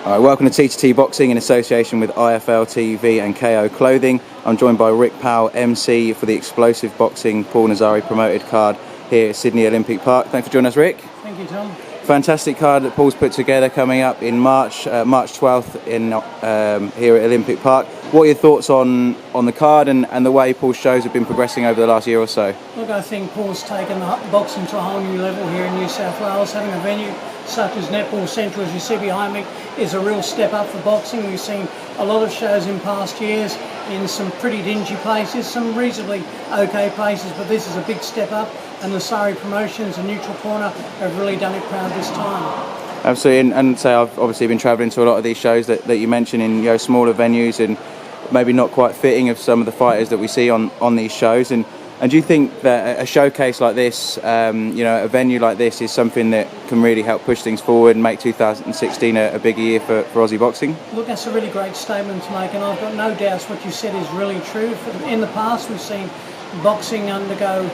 All right, welcome to T2T Boxing in association with IFL TV and KO Clothing. I'm joined by Rick Powell, MC for the Xplosive Boxing Paul Nasari promoted card here at Sydney Olympic Park. Thanks for joining us, Rick. Thank you, Tom. Fantastic card that Paul's put together coming up in March 12th here at Olympic Park. What are your thoughts on the card and the way Paul's shows have been progressing over the last year or so? Look, I think Paul's taken the boxing to a whole new level here in New South Wales. Having a venue such as Netball Central, as you see behind me, is a real step up for boxing. We've seen a lot of shows in past years in some pretty dingy places, some reasonably okay places, but this is a big step up, and Nasari Promotions and Neutral Corner have really done it proud this time. Absolutely, and so I've obviously been travelling to a lot of these shows that you mentioned in smaller venues and maybe not quite fitting of some of the fighters that we see on these shows. And do you think that a showcase like this, a venue like this, is something that can really help push things forward and make 2016 a bigger year for Aussie boxing? Look, that's a really great statement to make, and I've got no doubts what you said is really true. In the past, we've seen boxing undergo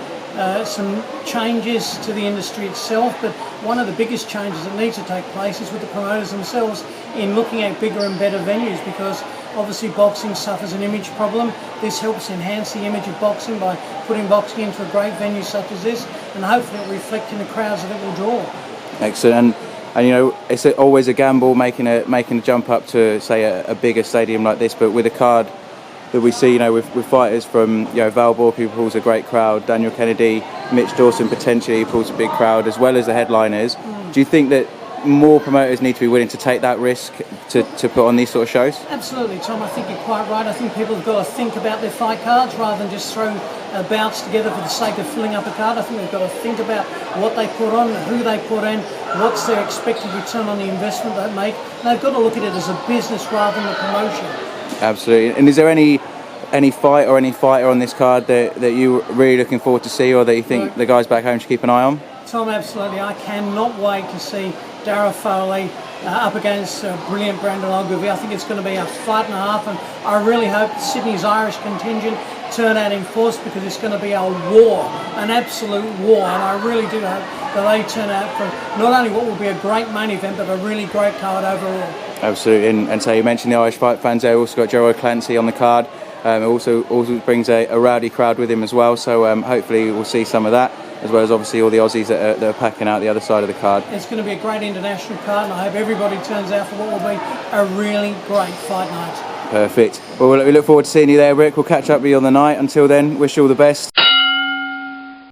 some changes to the industry itself, but one of the biggest changes that needs to take place is with the promoters themselves in looking at bigger and better venues, because obviously boxing suffers an image problem. This helps enhance the image of boxing by putting boxing into a great venue such as this, and hopefully it will reflect in the crowds that it will draw. Excellent. And it's always a gamble making a jump up to, say, a bigger stadium like this, but with a card that we see, with fighters from, Val Bork, who pulls a great crowd, Daniel Kennedy, Mitch Dawson potentially pulls a big crowd, as well as the headliners. Do you think that more promoters need to be willing to take that risk to put on these sort of shows? Absolutely, Tom. I think you're quite right. I think people have got to think about their fight cards rather than just throw bouts together for the sake of filling up a card. I think they've got to think about what they put on, who they put in, what's their expected return on the investment they make. And they've got to look at it as a business rather than a promotion. Absolutely. And is there any fight or any fighter on this card that you're really looking forward to see, or that you think the guys back home should keep an eye on? Tom, absolutely. I cannot wait to see Darragh Foley up against brilliant Brandon Ogilvie. I think it's going to be a fight and a half, and I really hope Sydney's Irish contingent turn out in force, because it's going to be a war, an absolute war, and I really do hope that they turn out for not only what will be a great main event, but a really great card overall. Absolutely, and so you mentioned the Irish fight fans there. Also got Gerald Clancy on the card. It also brings a rowdy crowd with him as well, so hopefully we'll see some of that, as well as obviously all the Aussies that are packing out the other side of the card. It's going to be a great international card, and I hope everybody turns out for what will be a really great fight night. Perfect. Well, we look forward to seeing you there, Rick. We'll catch up with you on the night. Until then, wish you all the best.